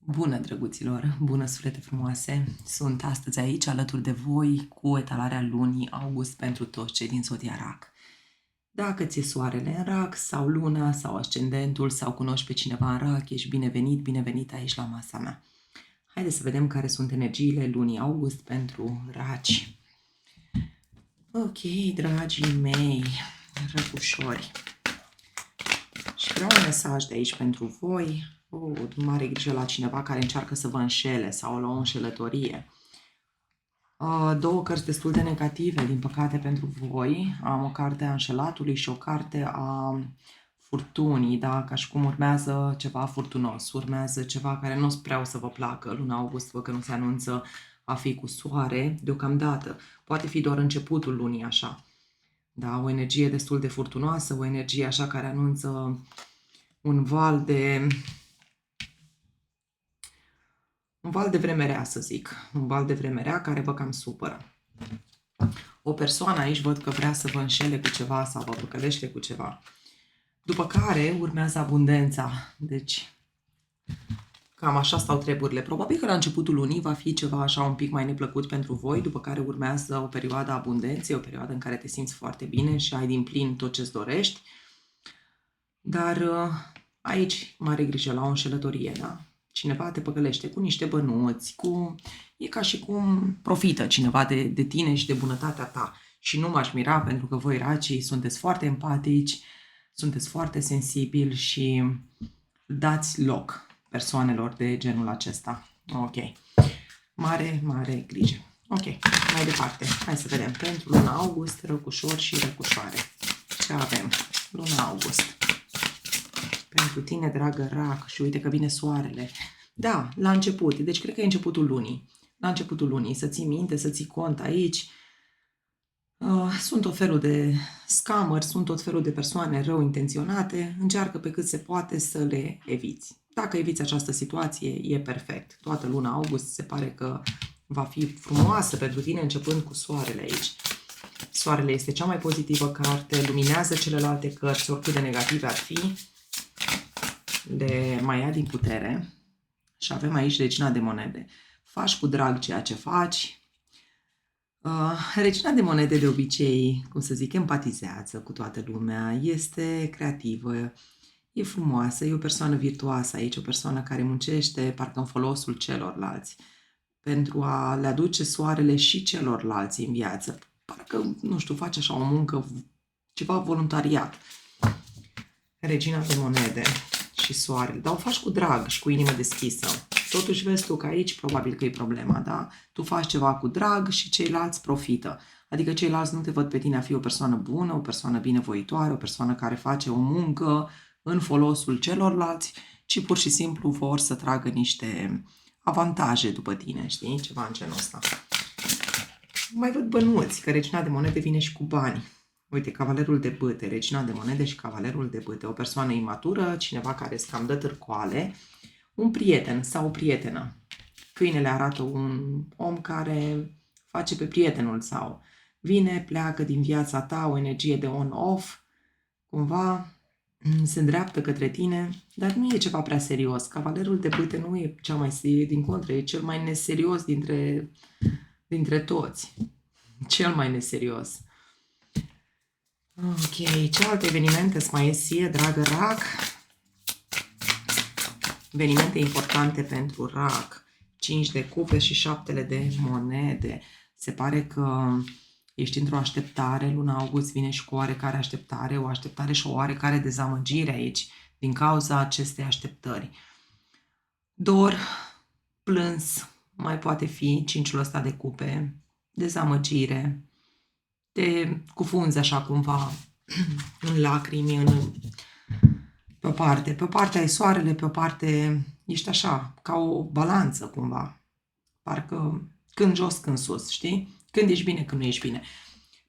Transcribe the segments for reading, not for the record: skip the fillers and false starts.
Bună, drăguților! Bună, suflete frumoase! Sunt astăzi aici, alături de voi, cu etalarea lunii august pentru toți cei din Zodia Rac. Dacă ți-e soarele în Rac, sau luna, sau ascendentul, sau cunoști pe cineva în Rac, ești binevenit, binevenit aici la masa mea. Haideți să vedem care sunt energiile lunii august pentru Raci. Ok, dragii mei, răcușori. Și vreau un mesaj de aici pentru voi. Mare grijă la cineva care încearcă să vă înșele sau la o înșelătorie. Două cărți destul de negative, din păcate, pentru voi. Am o carte a înșelatului și o carte a furtunii, da? Ca și cum urmează ceva furtunos, urmează ceva care nu prea o să vă placă. Luna august, văd că nu se anunță a fi cu soare deocamdată. Poate fi doar începutul lunii așa. Da? O energie destul de furtunoasă, o energie așa care anunță un val de vreme rea, să zic. Un val de vreme rea care vă cam supără. O persoană aici văd că vrea să vă înșele cu ceva sau vă păcălește cu ceva. După care urmează abundența. Deci, cam așa stau treburile. Probabil că la începutul lunii va fi ceva așa un pic mai neplăcut pentru voi, după care urmează o perioadă a abundenței, o perioadă în care te simți foarte bine și ai din plin tot ce-ți dorești. Dar aici, mare grijă la o înșelătorie, da? Cineva te păcălește cu niște bănuți, e ca și cum profită cineva de tine și de bunătatea ta. Și nu m-aș mira pentru că voi, racii, sunteți foarte empatici, sunteți foarte sensibili și dați loc persoanelor de genul acesta. Ok. Mare, mare grijă. Ok. Mai departe. Hai să vedem. Pentru luna august, răcușori și răcușoare. Ce avem? Luna august. Pentru tine, dragă Rac, și uite că vine soarele. Da, la început. Deci cred că e începutul lunii. La începutul lunii. Să ții minte, să ții cont aici. Sunt tot felul de scamări, sunt tot felul de persoane rău intenționate. Încearcă pe cât se poate să le eviți. Dacă eviți această situație, e perfect. Toată luna august se pare că va fi frumoasă pentru tine, începând cu soarele aici. Soarele este cea mai pozitivă carte, luminează celelalte cărți, oricât de negative ar fi. Le mai ia din putere. Și avem aici Regina de Monede. Faci cu drag ceea ce faci. Regina de Monede de obicei, cum să zic, empatizează cu toată lumea, este creativă, e frumoasă, e o persoană virtuoasă aici, o persoană care muncește parcă în folosul celorlalți, pentru a le aduce soarele și celorlalți în viață. Parcă, nu știu, face așa o muncă, ceva voluntariat. Regina de Monede și soarele, dar o faci cu drag și cu inimă deschisă. Totuși vezi tu că aici probabil că e problema, da? Tu faci ceva cu drag și ceilalți profită. Adică ceilalți nu te văd pe tine a fi o persoană bună, o persoană binevoitoare, o persoană care face o muncă în folosul celorlalți, ci pur și simplu vor să tragă niște avantaje după tine, știi? Ceva în genul ăsta. Mai văd bănuți, că Regina de Monede vine și cu bani. Uite, Cavalerul de Bâte, Regina de Monede și Cavalerul de Bâte. O persoană imatură, cineva care îți cam dă târcoale, un prieten sau o prietenă. Câinele arată un om care face pe prietenul sau vine, pleacă din viața ta, o energie de on-off, cumva se îndreaptă către tine, dar nu e ceva prea serios. Cavalerul de Bâte nu e cea mai serios, din contră, e cel mai neserios dintre toți. Cel mai neserios. Ok, ce alte evenimente îți mai iesie, dragă Rac? Evenimente importante pentru Rac. 5 de cupe și 7 de monede. Se pare că ești într-o așteptare. Luna august vine și cu oarecare așteptare. O așteptare și o oarecare dezamăgire aici din cauza acestei așteptări. Dor, plâns, mai poate fi 5-ul ăsta de cupe. Dezamăgire. Te cufunzi așa cumva în lacrimi, pe o parte ai soarele, pe o parte ești așa, ca o balanță cumva. Parcă când jos, când sus, știi? Când ești bine, când nu ești bine.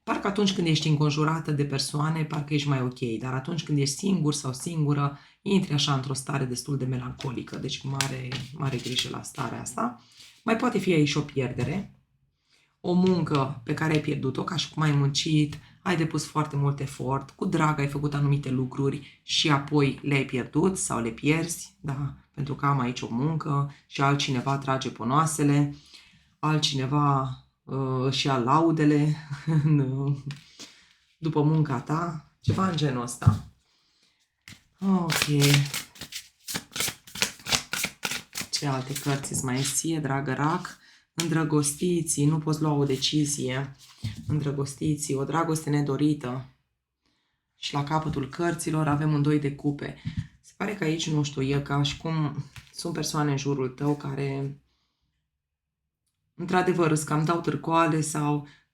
Parcă atunci când ești înconjurată de persoane, parcă ești mai ok, dar atunci când ești singur sau singură, intri așa într-o stare destul de melancolică, deci mare, mare grijă la starea asta. Mai poate fi aici o pierdere, o muncă pe care ai pierdut-o, ca și cum ai muncit, ai depus foarte mult efort, cu drag ai făcut anumite lucruri și apoi le-ai pierdut sau le pierzi, da? pentru că am aici o muncă și altcineva trage ponoasele, altcineva își ia laudele după munca ta, ceva în genul ăsta. Ok. Ce alte cărți îți mai ție, dragă rac? Îndrăgostiții, nu poți lua o decizie. Îndrăgostiții, o dragoste nedorită. Și la capătul cărților avem un 2 de cupe. Se pare că aici, nu știu, e ca și cum sunt persoane în jurul tău care într-adevăr îți cam dau târcoale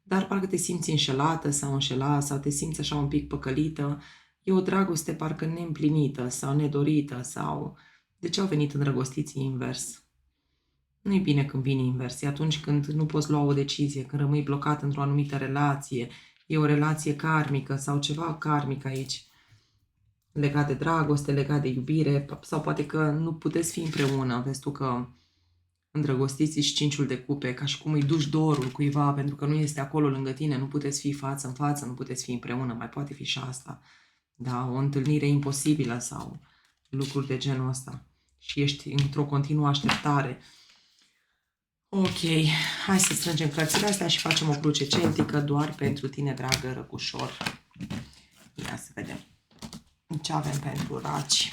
dar parcă te simți înșelată sau înșelat sau te simți așa un pic păcălită. E o dragoste parcă neîmplinită sau nedorită sau... De ce au venit îndrăgostiții invers? Nu-i bine când vine invers, e atunci când nu poți lua o decizie, când rămâi blocat într-o anumită relație, e o relație karmică sau ceva karmic aici, legat de dragoste, legat de iubire, sau poate că nu puteți fi împreună, vezi tu că îndrăgostiții și 5-ul de cupe, ca și cum îi duci dorul cuiva, pentru că nu este acolo lângă tine, nu puteți fi față în față, nu puteți fi împreună, mai poate fi și asta, da, o întâlnire imposibilă sau lucruri de genul ăsta și ești într-o continuă așteptare. Ok, hai să strângem cărțile astea și facem o cruce celtică doar pentru tine, dragă răcușor. Ia să vedem ce avem pentru raci.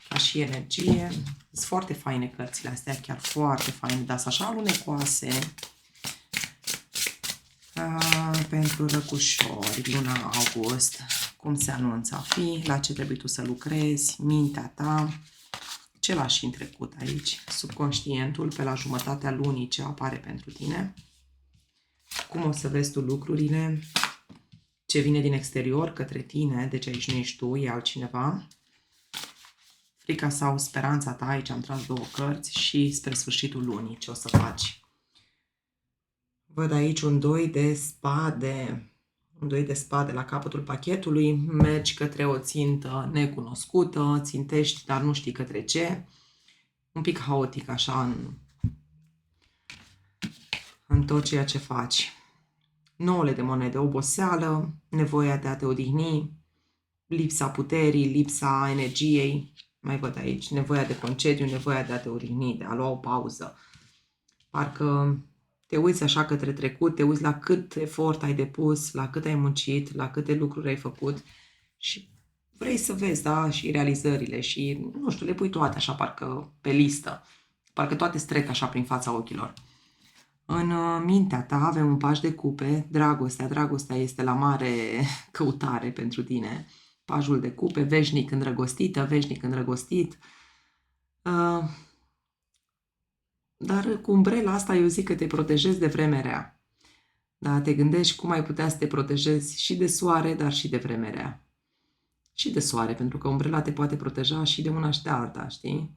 Ca și energie. Sunt foarte faine cărțile astea, chiar foarte faine, dar sunt așa alunecoase. Pentru răcușori, luna august, cum se anunță a fi, la ce trebuie tu să lucrezi, mintea ta. Ce lași în trecut aici? Subconștientul pe la jumătatea lunii ce apare pentru tine. Cum o să vezi tu lucrurile? Ce vine din exterior către tine, deci aici nu ești tu, e altcineva. Frica sau speranța ta, aici am tras 2 cărți și spre sfârșitul lunii ce o să faci. Văd aici un 2 de spade. Un 2 de spade la capătul pachetului. Mergi către o țintă necunoscută, țintești, dar nu știi către ce. Un pic haotic așa în tot ceea ce faci. 9 de monede, oboseală, nevoia de a te odihni, lipsa puterii, lipsa energiei. Mai văd aici, nevoia de concediu, nevoia de a te odihni, de a lua o pauză. Parcă te uiți așa către trecut, te uiți la cât efort ai depus, la cât ai muncit, la câte lucruri ai făcut și vrei să vezi, da, și realizările și, nu știu, le pui toate așa parcă pe listă. Parcă toate strec așa prin fața ochilor. În mintea ta avem un paj de cupe, dragostea. Dragostea este la mare căutare pentru tine. Pajul de cupe, veșnic îndrăgostită, veșnic îndrăgostit. Dar cu umbrela asta eu zic că te protejezi de vreme rea. Da, te gândești cum ai putea să te protejezi și de soare, dar și de vreme rea. Și de soare, pentru că umbrela te poate proteja și de una și de alta, știi?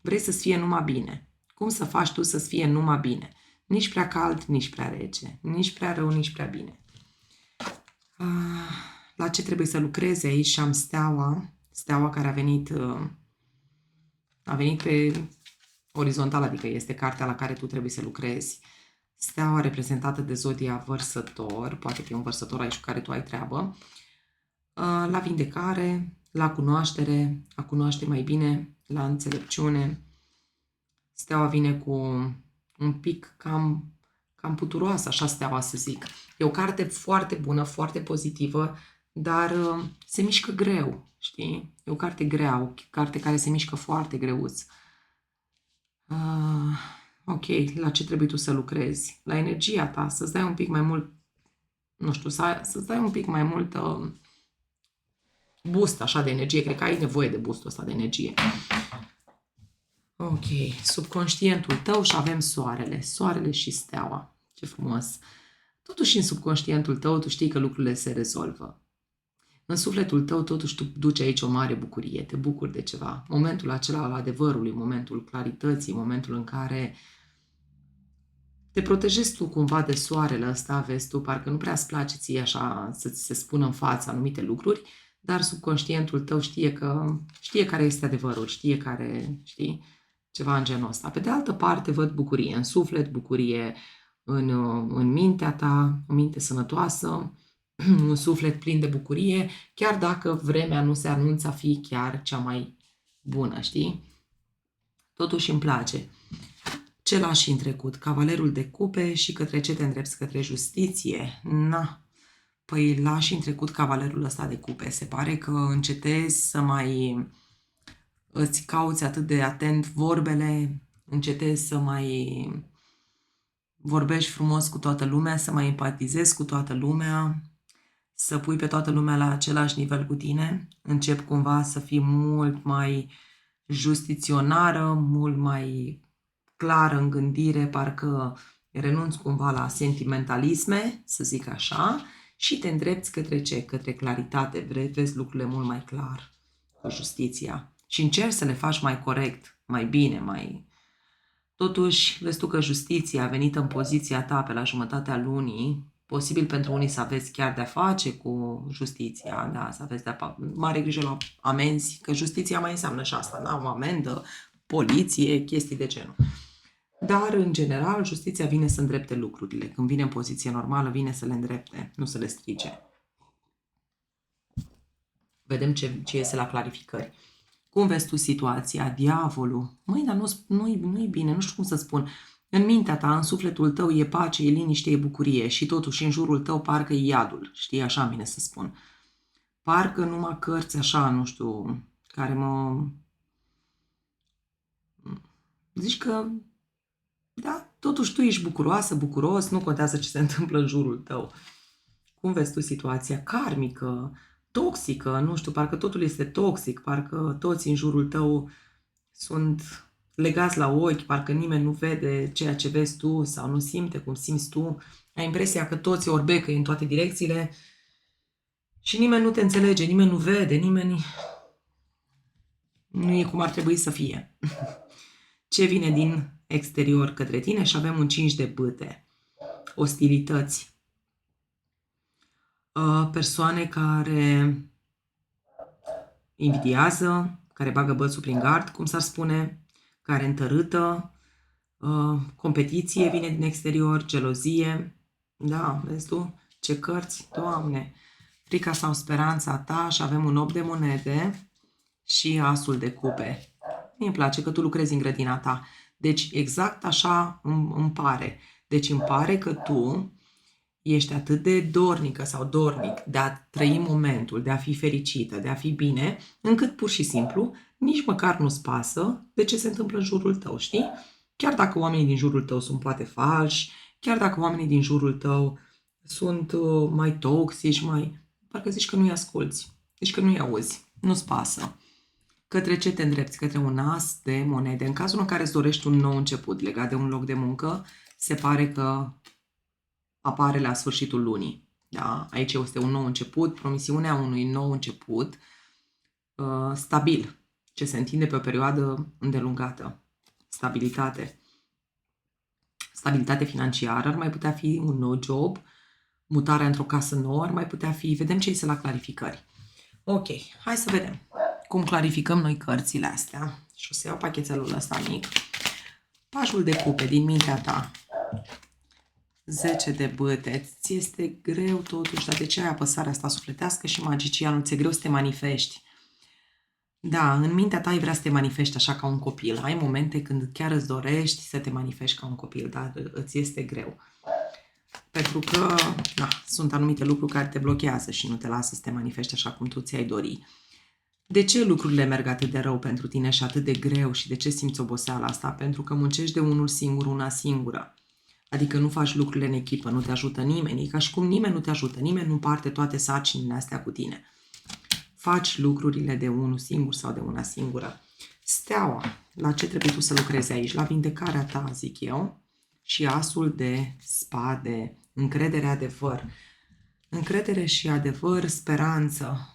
Vrei să-ți fie numai bine. Cum să faci tu să-ți fie numai bine? Nici prea cald, nici prea rece. Nici prea rău, nici prea bine. La ce trebuie să lucrezi aici? Și am steaua. Steaua care a venit pe orizontal, adică este cartea la care tu trebuie să lucrezi. Steaua reprezentată de zodia vărsător, poate că e un vărsător aici cu care tu ai treabă, la vindecare, la cunoaștere, a cunoaște mai bine, la înțelepciune. Steaua vine cu un pic cam puturoasă, așa steaua să zic. E o carte foarte bună, foarte pozitivă, dar se mișcă greu, știi? E o carte grea, o carte care se mișcă foarte greuț. Ok, la ce trebuie tu să lucrezi? La energia ta, să-ți dai un pic mai mult, nu știu, să-ți dai un pic mai mult boost așa de energie. Cred că ai nevoie de boostul ăsta de energie. Ok, subconștientul tău și avem soarele. Soarele și steaua. Ce frumos. Totuși în subconștientul tău tu știi că lucrurile se rezolvă. În sufletul tău totuși tu duci aici o mare bucurie, te bucuri de ceva. Momentul acela al adevărului, momentul clarității, momentul în care te protejezi tu cumva de soarele ăsta, vezi tu, parcă nu prea îți place ție așa să ți se spună în față anumite lucruri, dar subconștientul tău știe care este adevărul, știi, ceva în genul ăsta. Pe de altă parte văd bucurie în suflet, bucurie în mintea ta, o minte sănătoasă, un suflet plin de bucurie, chiar dacă vremea nu se anunță a fi chiar cea mai bună, știi? Totuși îmi place. Ce lași în trecut? Cavalerul de cupe și către ce te îndrepți? Către justiție? Na. Păi lași în trecut cavalerul ăsta de cupe. Se pare că încetezi să mai îți cauți atât de atent vorbele, încetezi să mai vorbești frumos cu toată lumea, să mai empatizezi cu toată lumea, să pui pe toată lumea la același nivel cu tine. Încep cumva să fii mult mai justiționară, mult mai clară în gândire, parcă renunți cumva la sentimentalisme, să zic așa, și te îndrepți către ce? Către claritate. Vezi lucrurile mult mai clar cu justiția. Și încerci să le faci mai corect, mai bine, mai... Totuși, vezi tu că justiția a venit în poziția ta pe la jumătatea lunii, posibil pentru unii să aveți chiar de-a face cu justiția, da, să aveți de-a mare grijă la amenzi, că justiția mai înseamnă și asta, da, o amendă, poliție, chestii de genul. Dar, în general, justiția vine să îndrepte lucrurile. Când vine în poziție normală, vine să le îndrepte, nu să le strice. Vedem ce iese la clarificări. Cum vezi tu situația? Diavolul? Măi, dar nu-i bine, nu știu cum să spun. În mintea ta, în sufletul tău e pace, e liniște, e bucurie și totuși în jurul tău parcă e iadul. Știi, așa îmi vine să spun. Parcă numai cărți așa, nu știu, care mă... Zici că, da, totuși tu ești bucuroasă, bucuros, nu contează ce se întâmplă în jurul tău. Cum vezi tu situația? Karmică, toxică, nu știu, parcă totul este toxic, parcă toți în jurul tău sunt legați la ochi, parcă nimeni nu vede ceea ce vezi tu sau nu simte cum simți tu. Ai impresia că toți orbecă în toate direcțiile și nimeni nu te înțelege, nimeni nu vede, nimeni nu e cum ar trebui să fie. Ce vine din exterior către tine? Și avem un 5 de bâte. Ostilități. Persoane care invidiază, care bagă bățul prin gard, cum s-ar spune, care întărâtă, competiție vine din exterior, gelozie, da, vezi tu, ce cărți, Doamne, frica sau speranța ta și avem un 8 de monede și asul de cupe. Mie îmi place că tu lucrezi în grădina ta, deci exact așa îmi pare, deci îmi pare că tu ești atât de dornică sau dornic de a trăi momentul, de a fi fericită, de a fi bine, încât pur și simplu nici măcar nu-ți pasă de ce se întâmplă în jurul tău, știi? Chiar dacă oamenii din jurul tău sunt poate falși, chiar dacă oamenii din jurul tău sunt mai toxici, mai... Parcă zici că nu-i asculți, zici că nu-i auzi, nu-ți pasă. Către ce te îndrepți? Către un as de monede. În cazul în care îți dorești un nou început legat de un loc de muncă, se pare că apare la sfârșitul lunii. Da? Aici este un nou început, promisiunea unui nou început stabil, ce se întinde pe o perioadă îndelungată. Stabilitate. Stabilitate financiară, ar mai putea fi un nou job, mutarea într-o casă nouă, ar mai putea fi, vedem ce este la clarificări. Ok, hai să vedem cum clarificăm noi cărțile astea. Și o să iau pachetelul ăsta mic. Pajul de cupe din mintea ta. 10 de bâte. Ți este greu totuși, dar de ce ai apăsarea asta sufletească și magicianul? Ți-e greu să te manifesti. Da, în mintea ta ai vrea să te manifesti așa ca un copil. Ai momente când chiar îți dorești să te manifesti ca un copil, dar îți este greu. Pentru că sunt anumite lucruri care te blochează și nu te lasă să te manifesti așa cum tu ți-ai dori. De ce lucrurile merg atât de rău pentru tine și atât de greu și de ce simți oboseala asta? Pentru că muncești de unul singur, una singură. Adică nu faci lucrurile în echipă, nu te ajută nimeni, e ca și cum nimeni nu te ajută, nimeni nu împarte toate sarcinile astea cu tine. Faci lucrurile de unul singur sau de una singură. Steaua, la ce trebuie tu să lucrezi aici? La vindecarea ta, zic eu, și asul de spade, încredere, adevăr. Încredere și adevăr, speranță.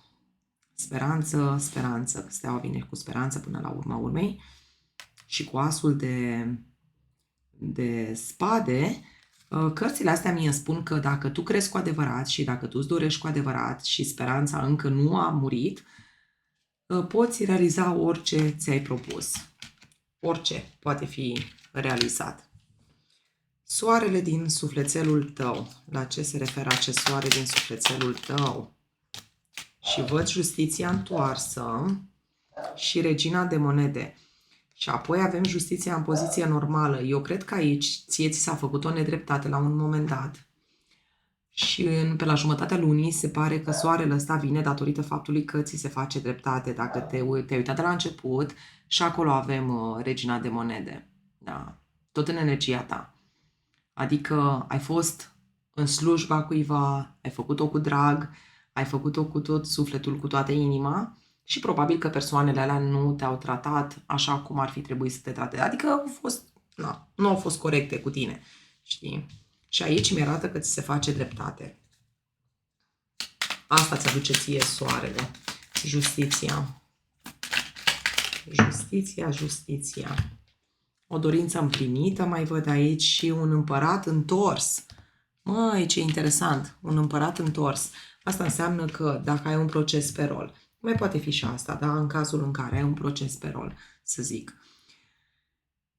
Speranță, speranță. Steaua vine cu speranță până la urma urmei. Și cu asul de spade, cărțile astea mie îmi spun că dacă tu crezi cu adevărat și dacă tu îți dorești cu adevărat și speranța încă nu a murit, poți realiza orice ți-ai propus. Orice poate fi realizat. Soarele din sufletelul tău. La ce se referă acest soare din sufletelul tău? Și văd justiția întoarsă și regina de monede. Și apoi avem justiția în poziție normală. Eu cred că aici ție ți s-a făcut o nedreptate la un moment dat. Și pe la jumătatea lunii se pare că soarele ăsta vine datorită faptului că ți se face dreptate. Dacă te-ai uitat de la început, și acolo avem regina de monede. Da. Tot în energia ta. Adică ai fost în slujba cuiva, ai făcut-o cu drag, ai făcut-o cu tot sufletul, cu toată inima și probabil că persoanele alea nu te-au tratat așa cum ar fi trebuit să te trateze. Adică au fost, nu au fost corecte cu tine, știi? Și aici mi arată că ți se face dreptate. Asta ți-aduce ție soarele. Justiția. Justiția, justiția. O dorință împlinită, mai văd aici, și un împărat întors. Măi, ce interesant, un împărat întors. Asta înseamnă că dacă ai un proces pe rol, mai poate fi și asta, da? În cazul în care ai un proces pe rol, să zic.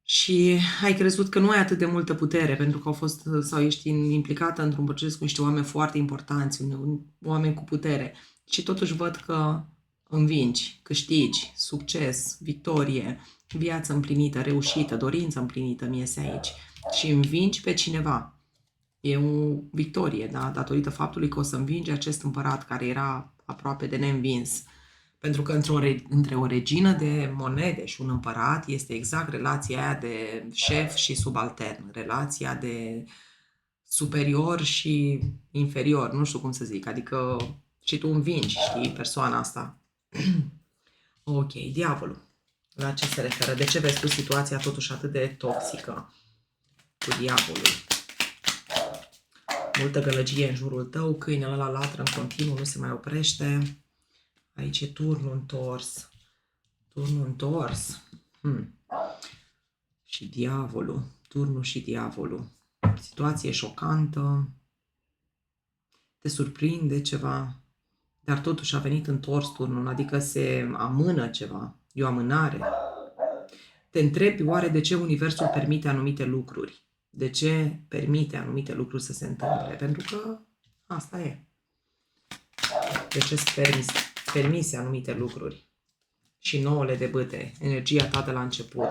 Și ai crezut că nu ai atât de multă putere, pentru că au fost, sau ești implicată într-un proces cu niște oameni foarte importanți, oameni cu putere. Și totuși văd că învingi, câștigi, succes, victorie, viață împlinită, reușită, dorință împlinită, mi iese aici. Și învingi pe cineva. E o victorie, da? Datorită faptului că o să învingi acest împărat care era aproape de neînvins. Pentru că între o regină de monede și un împărat este exact relația aia de șef și subaltern, relația de superior și inferior, nu știu cum să zic, adică și tu învingi, știi, persoana asta. Ok, diavolul. La ce se referă? De ce vezi tu situația totuși atât de toxică cu diavolul? Multă gălăgie în jurul tău, câinele ăla latră în continuu, nu se mai oprește. Aici e turnul întors. Turnul întors. Și diavolul. Turnul și diavolul. Situație șocantă. Te surprinde ceva. Dar totuși a venit întors turnul. Adică se amână ceva. E o amânare. Te întrebi oare de ce Universul permite anumite lucruri. De ce permite anumite lucruri să se întâmple? Pentru că asta e. De ce îți permise anumite lucruri? Și nouăle de bâte, energia ta de la început.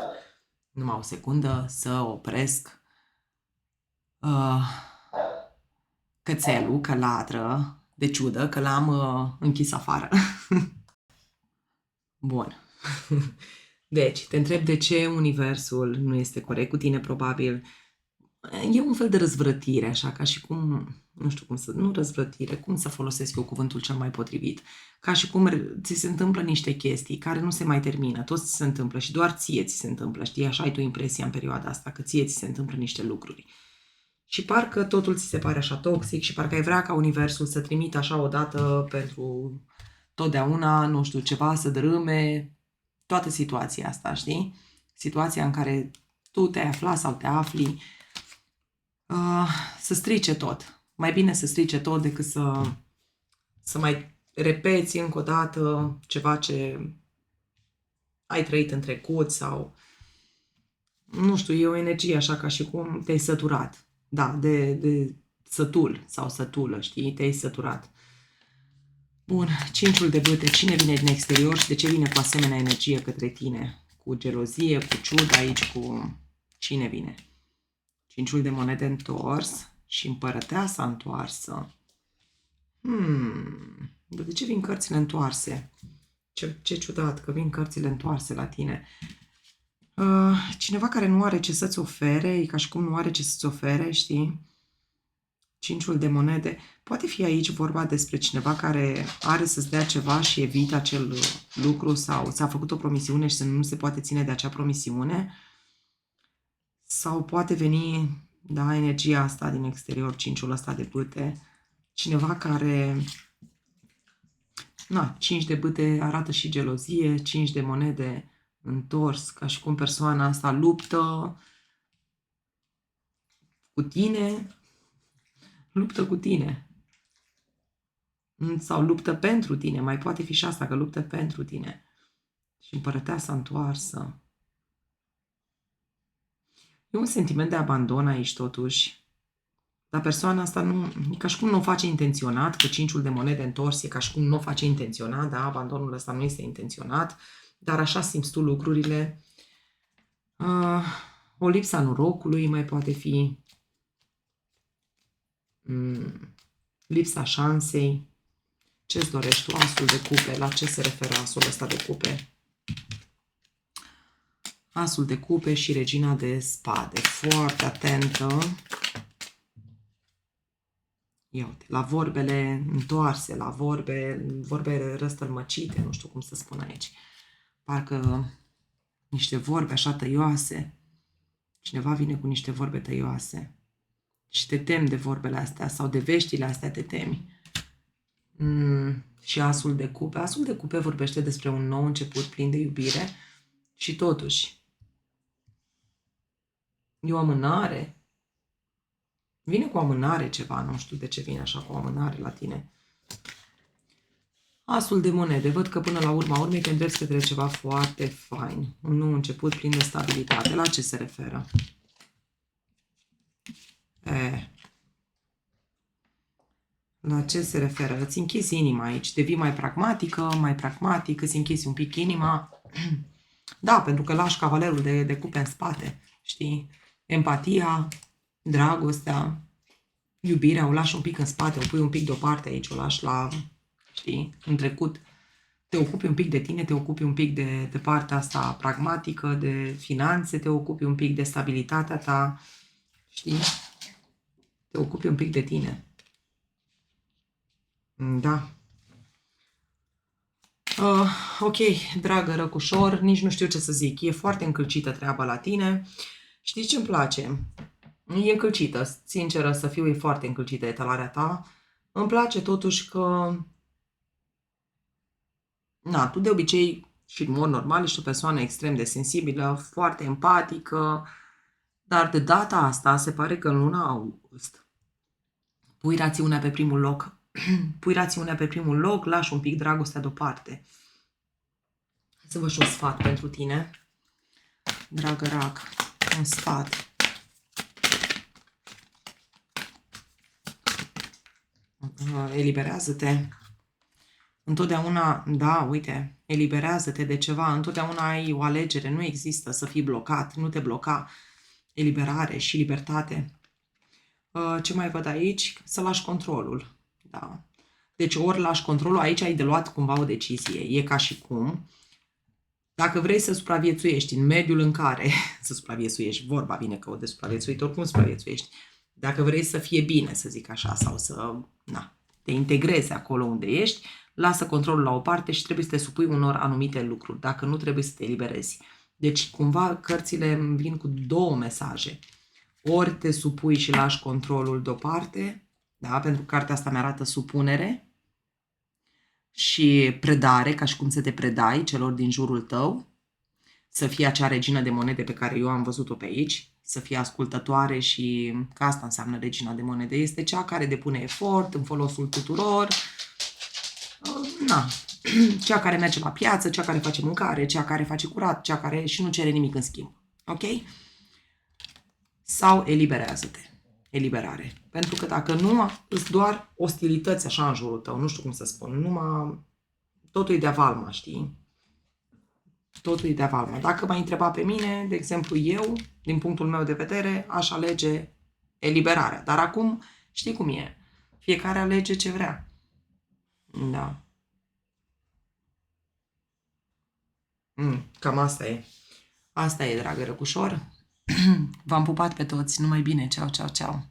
Numai o secundă să opresc cățelul, că latră de ciudă, că l-am închis afară. Bun. Deci, te întreb de ce Universul nu este corect cu tine, probabil. E un fel de răzvrătire, așa, ca și cum, nu știu cum să, nu răzvrătire, cum să folosesc eu cuvântul cel mai potrivit. Ca și cum ți se întâmplă niște chestii care nu se mai termină, tot ți se întâmplă și doar ție ți se întâmplă, știi? Așa ai tu impresia în perioada asta, că ție ți se întâmplă niște lucruri. Și parcă totul ți se pare așa toxic și parcă ai vrea ca Universul să trimită așa odată pentru totdeauna, nu știu, ceva să dărâme toată situația asta, știi? Situația în care tu te-ai aflat sau te afli, să strice tot. Mai bine să strice tot decât să mai repeți încă o dată ceva ce ai trăit în trecut sau, nu știu, e o energie așa ca și cum te-ai săturat. Da, de sătul sau sătulă, știi? Te-ai săturat. Bun, cinciul de bâte. Cine vine din exterior și de ce vine cu asemenea energie către tine? Cu gelozie, cu ciudă aici, cu... Cine vine? Cinciul de monede întors și împărăteasa întoarsă. De ce vin cărțile întoarse? Ce ciudat că vin cărțile întoarse la tine. Cineva care nu are ce să-ți ofere, e ca și cum nu are ce să-ți ofere, știi? Cinciul de monede. Poate fi aici vorba despre cineva care are să-ți dea ceva și evită acel lucru sau ți-a făcut o promisiune și nu se poate ține de acea promisiune. Sau poate veni, da, energia asta din exterior, cinciul ăsta de bâte. Cineva care... 5 de bâte arată și gelozie, 5 de monede întors, ca și cum persoana asta luptă cu tine, sau luptă pentru tine, mai poate fi și asta, că luptă pentru tine. Și împărăteasa întoarsă. E un sentiment de abandon aici totuși, dar persoana asta nu, e ca și cum nu o face intenționat, că cinciul de monede întors e ca și cum nu o face intenționat, da, abandonul ăsta nu este intenționat, dar așa simți tu lucrurile O lipsa norocului mai poate fi, lipsa șansei. Ce-ți dorești tu, asul de cupe? La ce se referă asul ăsta de cupe? Asul de cupe și regina de spade. Foarte atentă. Ia uite, la vorbele întoarse, la vorbe răstălmăcite, nu știu cum să spun aici. Parcă niște vorbe așa tăioase. Cineva vine cu niște vorbe tăioase. Și te temi de vorbele astea sau de veștile astea te temi. Și asul de cupe. Asul de cupe vorbește despre un nou început plin de iubire și totuși e o amânare. Vine cu amânare ceva, nu știu de ce vine așa cu amânare la tine. Asul de monede. Văd că până la urma urmei te îndrepți către ceva foarte fain. Un nou început plin de stabilitate. La ce se referă? La ce se referă? Îți închizi inima aici. Devii mai pragmatic, îți închizi un pic inima. Da, pentru că lași cavalerul de cupe în spate. Știi? Empatia, dragostea, iubirea, o lași un pic în spate, o pui un pic deoparte aici, o lași la, știi, în trecut. Te ocupi un pic de tine, te ocupi un pic de partea asta pragmatică, de finanțe, te ocupi un pic de stabilitatea ta, știi? Te ocupi un pic de tine. Da. Ok, dragă răcușor, nici nu știu ce să zic. E foarte încălcită treaba la tine. Știi ce îmi place? E încălcită, sinceră să fiu, e foarte încălcită etalarea ta. Îmi place totuși că, na, tu de obicei și în mod normal ești o persoană extrem de sensibilă, foarte empatică, dar de data asta se pare că în luna august pui rațiunea pe primul loc. Pui rațiunea pe primul loc, lași un pic dragostea deoparte. Să vă și un sfat pentru tine, dragă rac, un sfat. Eliberează-te. Întotdeauna, da, uite, eliberează-te de ceva, întotdeauna ai o alegere, nu există să fii blocat, nu te bloca. Eliberare și libertate. Ce mai văd aici? Să lași controlul. Da. Deci ori lași controlul, aici ai de luat cumva o decizie. E ca și cum, dacă vrei să supraviețuiești în mediul în care, să supraviețuiești, vorba vine că o de supraviețuit, oricum supraviețuiești. Dacă vrei să fie bine, să zic așa, sau să te integrezi acolo unde ești, lasă controlul la o parte și trebuie să te supui unor anumite lucruri. Dacă nu, trebuie să te eliberezi. Deci, cumva, cărțile vin cu două mesaje. Ori te supui și lași controlul deoparte, da? Pentru că cartea asta mi-arată supunere și predare, ca și cum să te predai celor din jurul tău, să fie acea regină de monede pe care eu am văzut-o pe aici, să fie ascultătoare și că asta înseamnă regina de monede. Este cea care depune efort în folosul tuturor, cea care merge la piață, cea care face mâncare, cea care face curat, cea care și nu cere nimic în schimb. Ok? Sau eliberează-te. Eliberare. Pentru că dacă nu, îți doar ostilități așa în jurul tău, nu știu cum să spun, totul e de avalma, știi? Totul e de avalma. Dacă m-ai întrebat pe mine, de exemplu eu, din punctul meu de vedere, aș alege eliberarea. Dar acum, știi cum e? Fiecare alege ce vrea. Da. Cam asta e. Asta e, dragă răcușor. V-am pupat pe toți. Numai bine. Ceau, ceau, ceau.